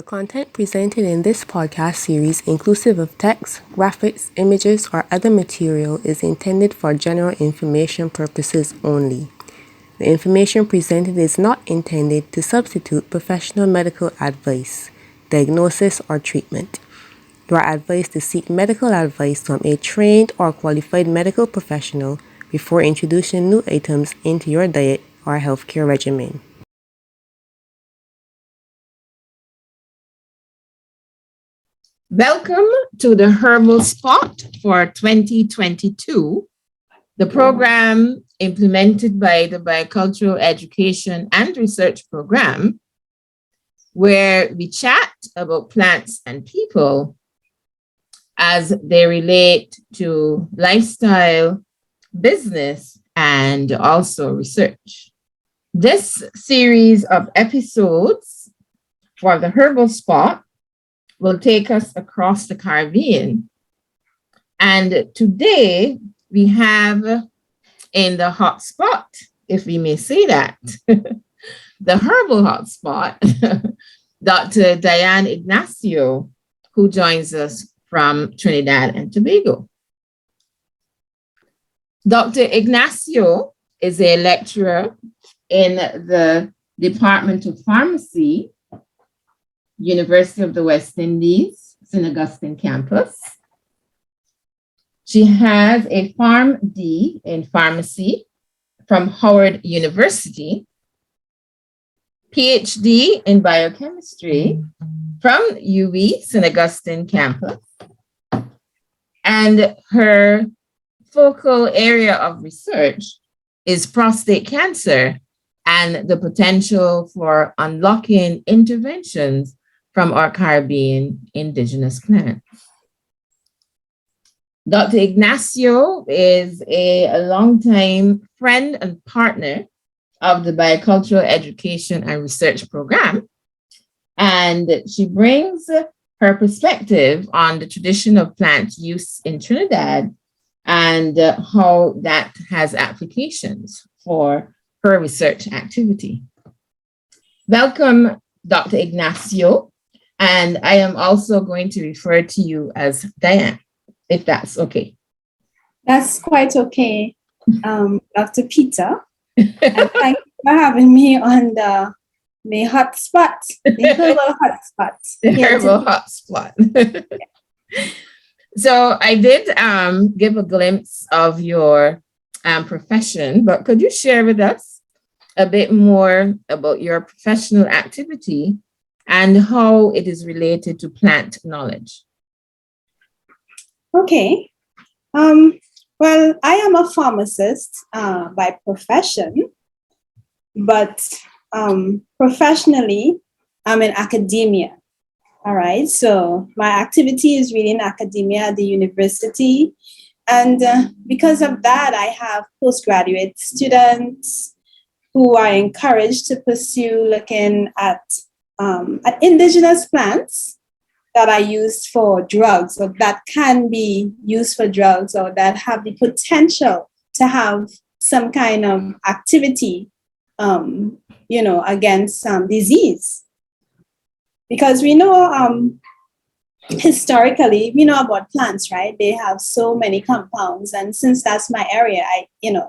content presented in this podcast series, inclusive of text, graphics, images, or other material, is intended for general information purposes only. The information presented is not intended to substitute professional medical advice, diagnosis, or treatment. You are advised to seek medical advice from a trained or qualified medical professional before introducing new items into your diet or healthcare regimen. Welcome to the Herbal Spot for 2022, the program implemented by the Biocultural Education and Research Program, where we chat about plants and people as they relate to lifestyle, business, and also research. This series of episodes for the Herbal Spot will take us across the Caribbean. And today we have in the hot spot, if we may say that, the herbal hotspot, Dr. Diane Ignacio, who joins us from Trinidad and Tobago. Dr. Ignacio is a lecturer in the Department of Pharmacy, University of the West Indies, Augustine Campus. She has a PharmD in pharmacy from Howard University, PhD in biochemistry from UW St. Augustine Campus, and her focal area of research is prostate cancer and the potential for unlocking interventions from our Caribbean indigenous plants. Dr. Ignacio is a longtime friend and partner of the Biocultural Education and Research Program, and she brings her perspective on the tradition of plant use in Trinidad and how that has applications for her research activity. Welcome, Dr. Ignacio. And I am also going to refer to you as Diane, if that's okay. That's quite okay, Dr. Peter. And thank you for having me on the hot spot, the herbal hot spot. The herbal hot spot. So I did give a glimpse of your profession, but could you share with us a bit more about your professional activity and how it is related to plant knowledge? Okay. Well, I am a pharmacist by profession, but professionally, I'm in academia. All right. So my activity is really in academia at the university. And because of that, I have postgraduate students who are encouraged to pursue looking at indigenous plants that are used for drugs, or that can be used for drugs, or that have the potential to have some kind of activity, against disease. Because we know historically, we know about plants, right? They have so many compounds, and since that's my area,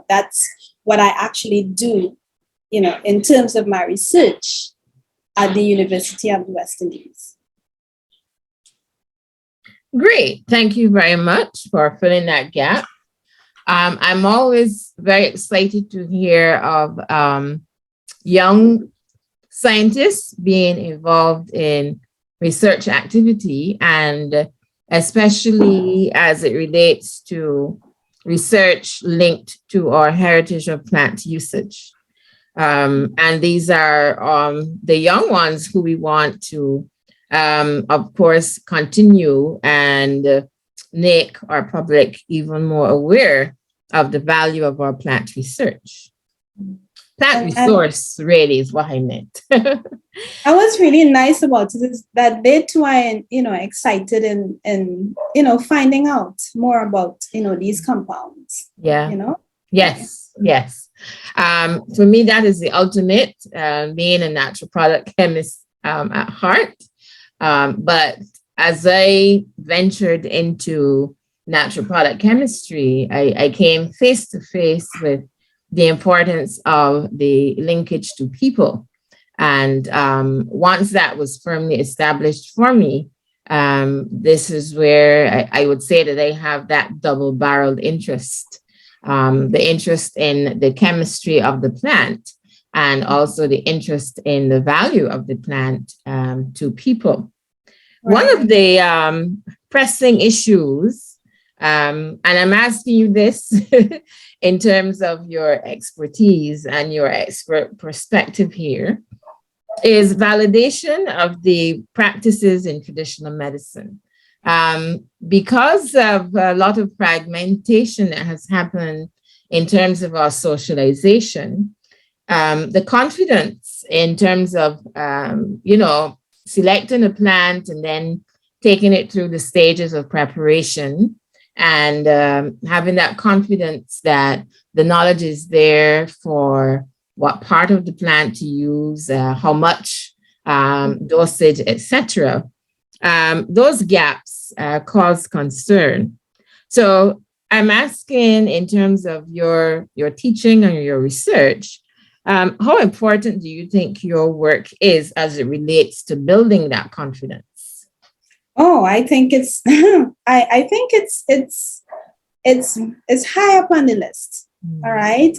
that's what I actually do, in terms of my research at the University of the West Indies. Great. Thank you very much for filling that gap. I'm always very excited to hear of young scientists being involved in research activity, and especially as it relates to research linked to our heritage of plant usage. And these are the young ones who we want to, of course, continue and make our public even more aware of the value of our plant research. Plant resource really is what I meant. I was really nice about it is that they too are, excited in finding out more about, these compounds. Yeah. Yes. For me, that is the ultimate, being a natural product chemist at heart. But as I ventured into natural product chemistry, I came face to face with the importance of the linkage to people. And once that was firmly established for me, this is where I would say that I have that double-barreled interest, the interest in the chemistry of the plant and also the interest in the value of the plant to people. Right. One of the pressing issues, and I'm asking you this in terms of your expertise and your expert perspective here, is validation of the practices in traditional medicine. Because of a lot of fragmentation that has happened in terms of our socialization, the confidence in terms of, selecting a plant and then taking it through the stages of preparation and having that confidence that the knowledge is there for what part of the plant to use, how much dosage, etc. Those gaps cause concern. So I'm asking, in terms of your teaching and your research, how important do you think your work is as it relates to building that confidence? Oh, I think it's I think it's high up on the list. All right.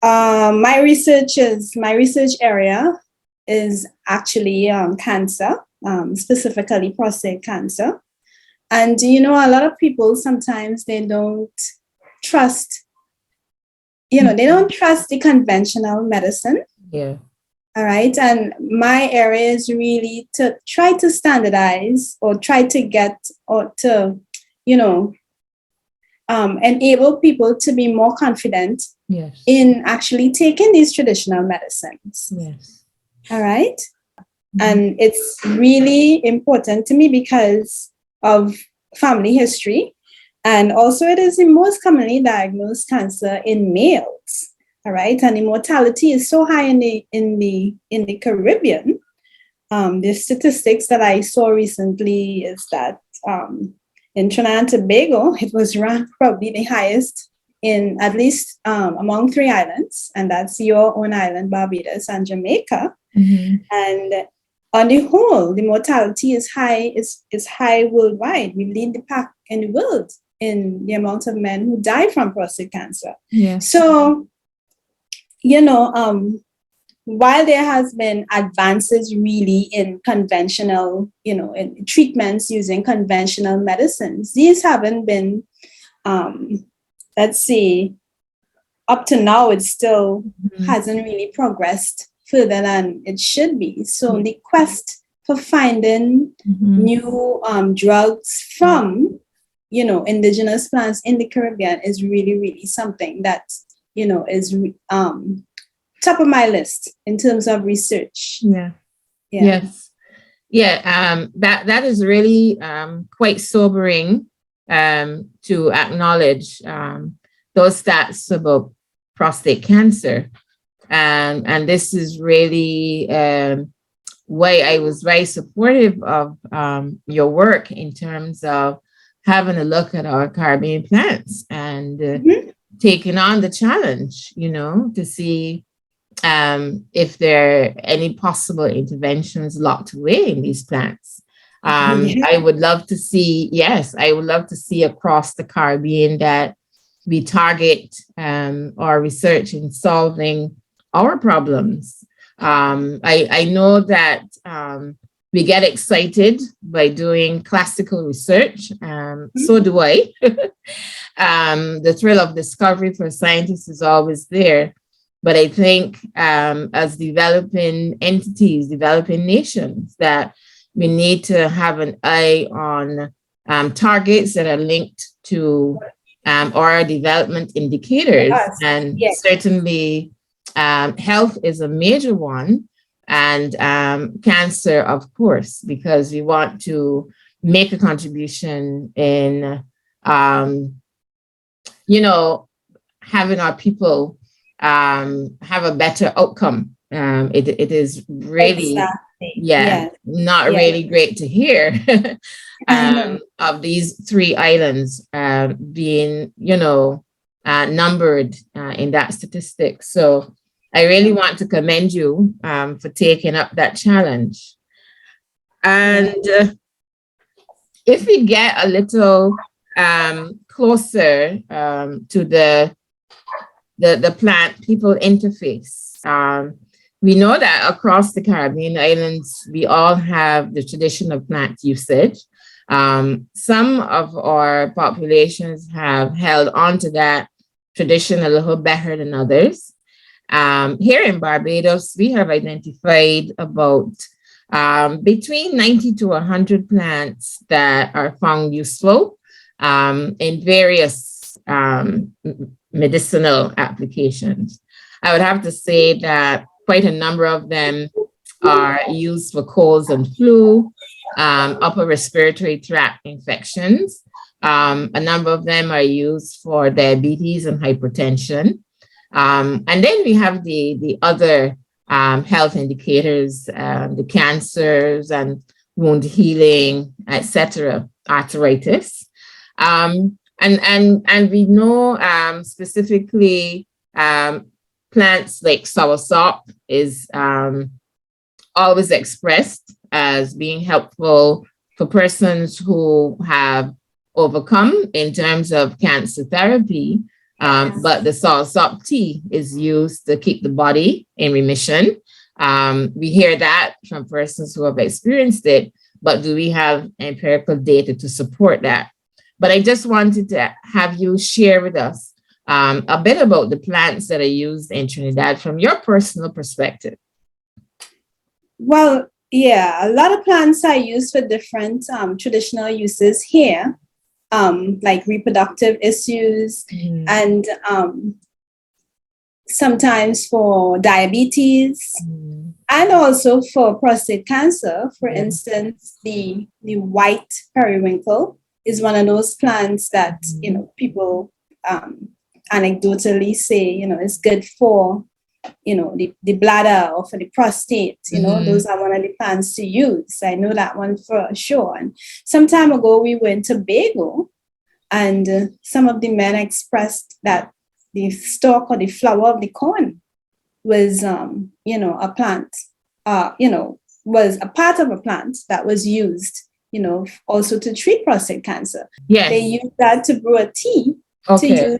My research area is actually cancer, specifically prostate cancer. And, a lot of people sometimes they don't trust, they don't trust the conventional medicine. Yeah. All right. And my area is really to try to standardize or try to get or to, enable people to be more confident in actually taking these traditional medicines. Yes. All right. Mm-hmm. And it's really important to me because of family history. And also it is the most commonly diagnosed cancer in males. All right. And the mortality is so high in the Caribbean. The statistics that I saw recently is that in Trinidad and Tobago, it was ranked probably the highest in at least among 3 islands, and that's your own island, Barbados, and Jamaica. Mm-hmm. And on the whole, the mortality is high worldwide. We lead the pack in the world in the amount of men who die from prostate cancer. Yeah. So, while there has been advances really in conventional, in treatments using conventional medicines, these haven't been, let's see, up to now, it still hasn't really progressed further than it should be. So the quest for finding new drugs from, indigenous plants in the Caribbean is really, really something that, is top of my list in terms of research. Yeah. Yes. Yeah. That is really quite sobering to acknowledge those stats about prostate cancer. And this is really why I was very supportive of your work in terms of having a look at our Caribbean plants and taking on the challenge, to see if there are any possible interventions locked away in these plants. I would love to see, across the Caribbean that we target our research in solving our problems. I know that we get excited by doing classical research. So do I. The thrill of discovery for scientists is always there. But I think as developing entities, developing nations, that we need to have an eye on targets that are linked to our development indicators. Yes. And certainly health is a major one, and cancer, of course, because we want to make a contribution in, having our people have a better outcome. It is really Yeah, Yes. not Yes. really great to hear. I know. Of these three islands being, numbered in that statistic. So I really want to commend you for taking up that challenge. And if we get a little closer to the plant people interface, we know that across the Caribbean islands, we all have the tradition of plant usage. Some of our populations have held on to that tradition a little better than others. Here in Barbados, we have identified about between 90 to 100 plants that are found useful in various medicinal applications. I would have to say that quite a number of them are used for colds and flu, upper respiratory tract infections. A number of them are used for diabetes and hypertension. And then we have the other health indicators, the cancers and wound healing, etc., arthritis. And we know specifically plants like soursop is always expressed as being helpful for persons who have overcome in terms of cancer therapy. But the soursop tea is used to keep the body in remission. We hear that from persons who have experienced it, but do we have empirical data to support that? But I just wanted to have you share with us a bit about the plants that are used in Trinidad from your personal perspective. Well, yeah, a lot of plants are used for different traditional uses here, like reproductive issues and sometimes for diabetes and also for prostate cancer. For instance, the white periwinkle is one of those plants that, people anecdotally say, is good for, the bladder or for the prostate. Those are one of the plants to use. I know that one for sure. And some time ago, we were in Tobago, and some of the men expressed that the stalk or the flower of the corn was, a plant, was a part of a plant that was used, also to treat prostate cancer. Yes. They used that to brew a tea to use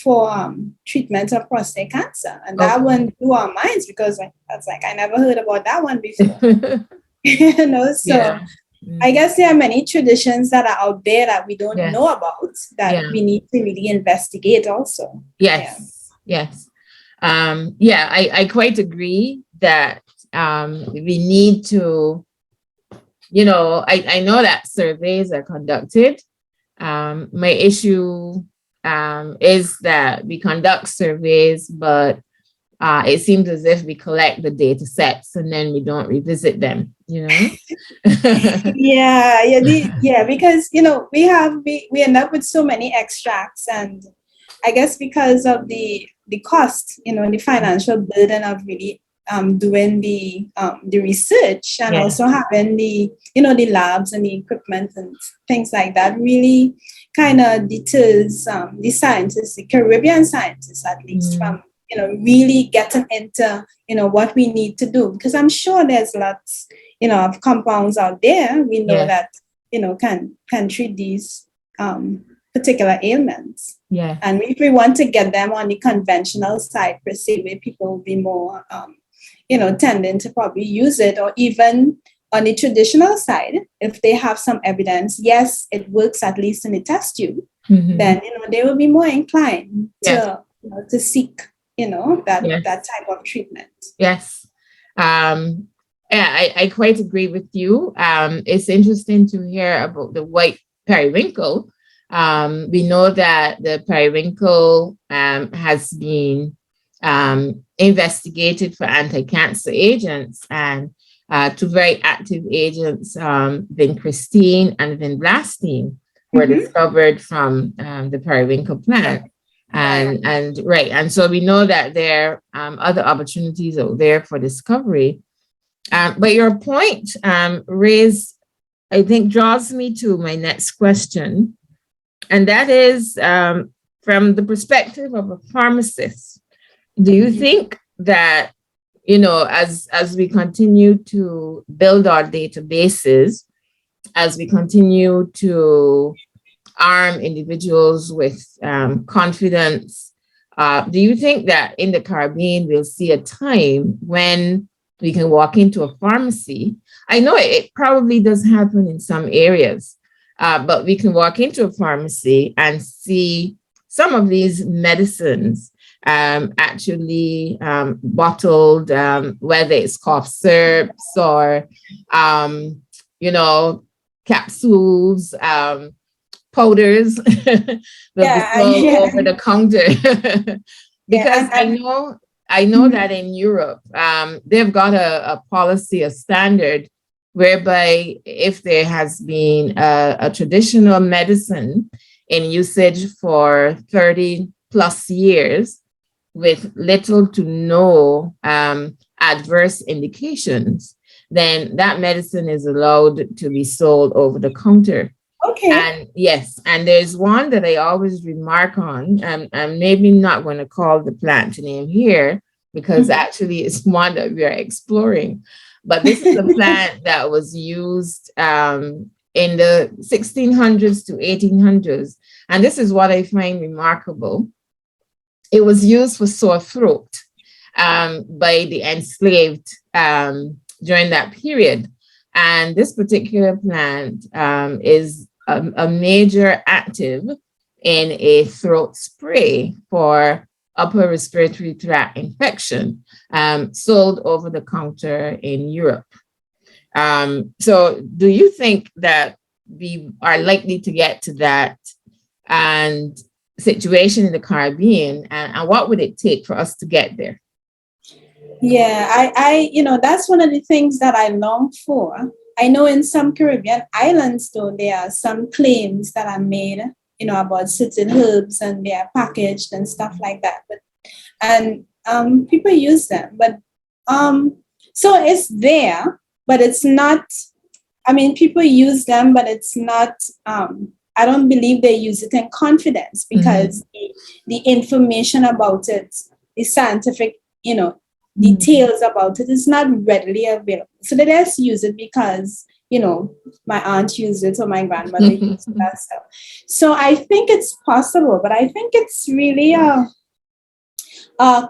for treatment of prostate cancer. And that one blew our minds because I was like, I never heard about that one before. So I guess there are many traditions that are out there that we don't know about that we need to really investigate also. Yes. I quite agree that we need to, I know that surveys are conducted. My issue is that we conduct surveys, but it seems as if we collect the data sets and then we don't revisit them, Because we end up with so many extracts, and I guess because of the cost, the financial burden of really doing the research and also having the labs and the equipment and things like that really kind of deters the scientists, the Caribbean scientists at least, from really getting into what we need to do, because I'm sure there's lots of compounds out there we know that can treat these particular ailments. And if we want to get them on the conventional side per se, where people will be more tending to probably use it, or even on the traditional side, if they have some evidence, yes, it works at least in the test tube, then they will be more inclined to seek that type of treatment. I quite agree with you. It's interesting to hear about the white periwinkle. We know that the periwinkle has been investigated for anti-cancer agents, and two very active agents, vincristine and vinblastine, were discovered from the periwinkle plant. And so we know that there are other opportunities out there for discovery. But your point raised, I think, draws me to my next question. And that is from the perspective of a pharmacist, do you think that, as we continue to build our databases, as we continue to arm individuals with confidence, do you think that in the Caribbean we'll see a time when we can walk into a pharmacy? I know it probably does happen in some areas, but we can walk into a pharmacy and see some of these medicines actually bottled, whether it's cough syrups or, capsules, powders, they'll be sold over the counter. Because I know that in Europe, they've got a policy, a standard, whereby if there has been a traditional medicine in usage for 30 plus years with little to no adverse indications, then that medicine is allowed to be sold over the counter. Okay. And yes, and there's one that I always remark on, and I'm maybe not going to call the plant name here because actually it's one that we are exploring. But this is a plant that was used in the 1600s to 1800s. And this is what I find remarkable. It was used for sore throat by the enslaved during that period. And this particular plant is a major active in a throat spray for upper respiratory tract infection, sold over the counter in Europe. So do you think that we are likely to get to that and situation in the Caribbean, and what would it take for us to get there? Yeah, I that's one of the things that I long for. I know in some Caribbean islands, though, there are some claims that are made, about certain herbs and they are packaged and stuff like that. And people use them, but so it's there, but it's not. I mean, people use them, but it's not. I don't believe they use it in confidence because the information about it, the scientific, details about it is not readily available. So they just use it because, my aunt used it or my grandmother used that stuff. So I think it's possible, but I think it's really a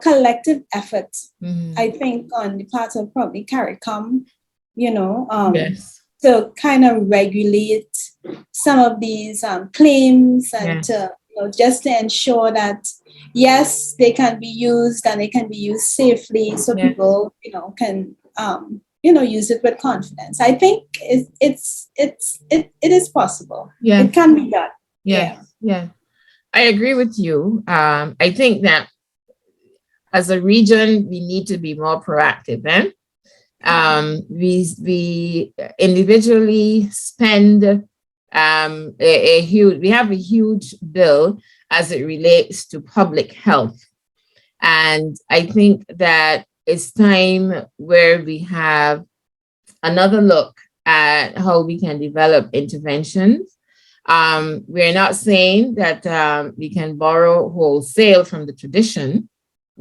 collective effort. I think on the part of probably CARICOM, Yes. to kind of regulate some of these claims and to, just to ensure that, yes, they can be used and they can be used safely so people, can, use it with confidence. I think it is possible. Yeah. It can be done. Yeah. I agree with you. I think that as a region, we need to be more proactive. We individually spend we have a huge bill as it relates to public health. And I think that it's time where we have another look at how we can develop interventions. We're not saying that we can borrow wholesale from the tradition,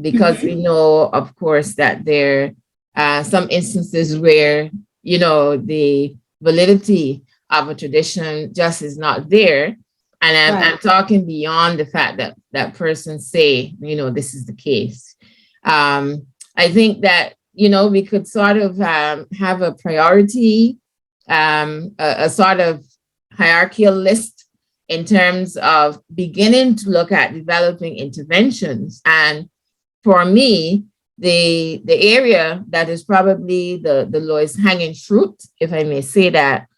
because we know, of course, that there are some instances where, the validity of a tradition just is not there. And I'm talking beyond the fact that that person say, this is the case. I think that, we could sort of have a priority, a sort of hierarchical list in terms of beginning to look at developing interventions. And for me, the area that is probably the lowest hanging fruit, if I may say that,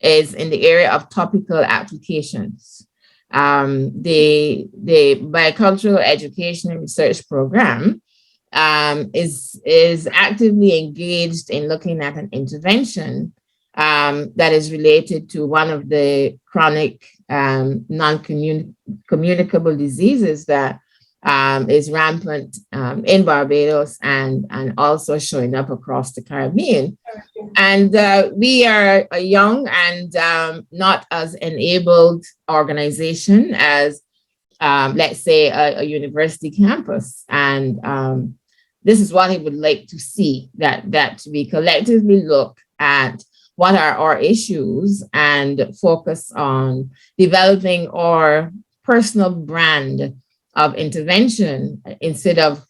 is in the area of topical applications. The Biocultural Education and Research Program is actively engaged in looking at an intervention that is related to one of the chronic non-communicable diseases that is rampant in Barbados and also showing up across the Caribbean. And we are a young and not as enabled organization as, let's say, a university campus. And this is what I would like to see, that we collectively look at what are our issues and focus on developing our personal brand of intervention instead of,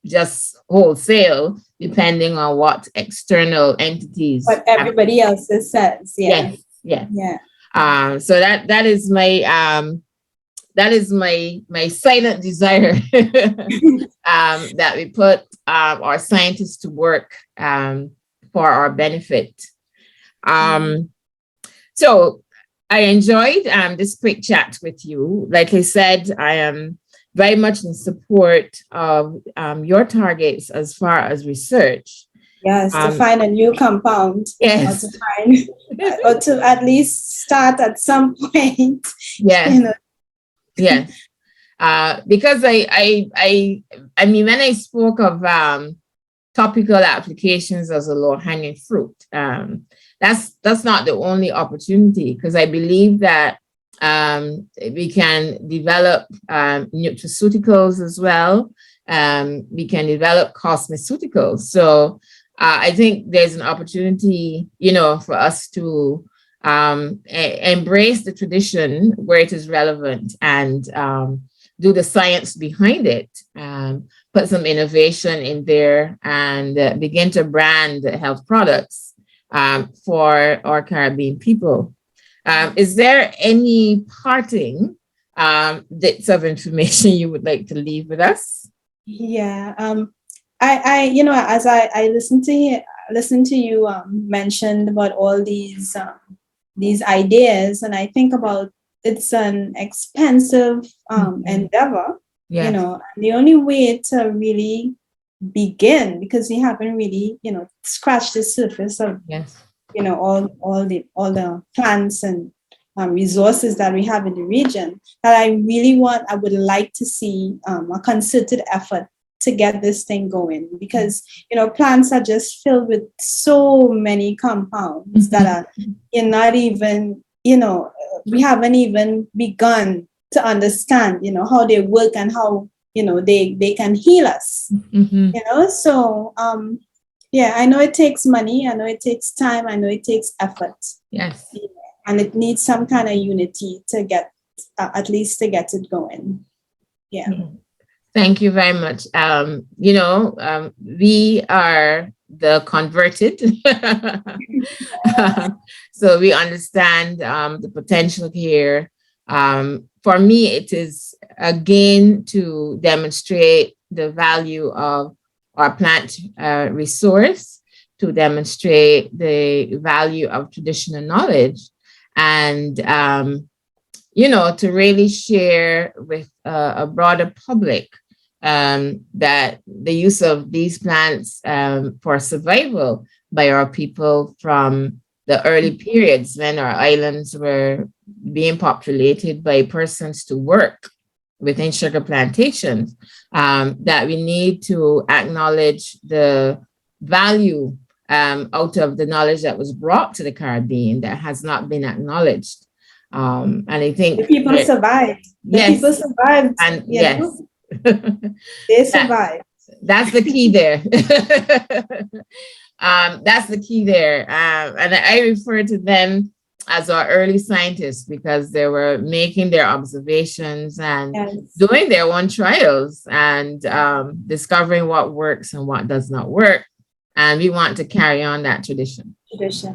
just wholesale, depending on what external entities. What everybody else says. Yeah. Yes. Yeah. So that is my silent desire that we put our scientists to work for our benefit. So I enjoyed this quick chat with you. Like I said, I am very much in support of your targets as far as research. Yes, to find a new compound. Yes. Or to find, or to at least start at some point. Yes. Yes. Because I mean, when I spoke of topical applications as a low-hanging fruit, that's not the only opportunity, because I believe that we can develop nutraceuticals as well. We can develop cosmeceuticals. So I think there's an opportunity, for us to embrace the tradition where it is relevant and do the science behind it, put some innovation in there, and begin to brand health products for our Caribbean people. Is there any parting bits of information you would like to leave with us? Yeah, I as I listen to you mentioned about all these ideas, and I think about it's an expensive endeavor. Yeah. The only way to really begin, because we haven't really scratched the surface of all the plants and resources that we have in the region, that I would like to see a concerted effort to get this thing going, because plants are just filled with so many compounds that are not even we haven't even begun to understand how they work and how they can heal us. So I know it takes money, I know it takes time, I know it takes effort. Yes. And it needs some kind of unity to get at least to get it going. Yeah. Thank you very much. We are the converted. So we understand the potential here. For me, it is again to demonstrate the value of our plant resource, to demonstrate the value of traditional knowledge, and to really share with a broader public that the use of these plants for survival by our people from the early periods when our islands were being populated by persons to work within sugar plantations, that we need to acknowledge the value out of the knowledge that was brought to the Caribbean that has not been acknowledged. And I think the people survived. People survived. And yes. They survived. That's the key there. That's the key there. And I refer to them as our early scientists, because they were making their observations and doing their own trials and discovering what works and what does not work. And we want to carry on that tradition. Yeah.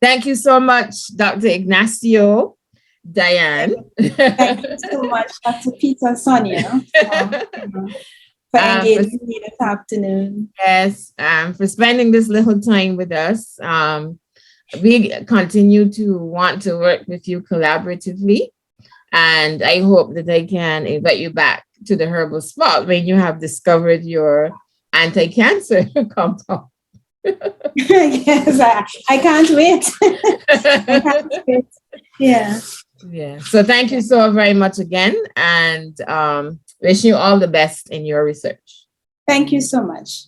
Thank you so much, Dr. Ignacio, Diane. Thank you so much, Dr. Peter, Sonia, for engaging me this afternoon. Yes, for spending this little time with us. We continue to want to work with you collaboratively, and I hope that I can invite you back to the Herbal Spot when you have discovered your anti-cancer compound. Yes, I can't wait. I can't wait. Yeah. Yeah. So thank you so very much again, and wishing you all the best in your research. Thank you so much.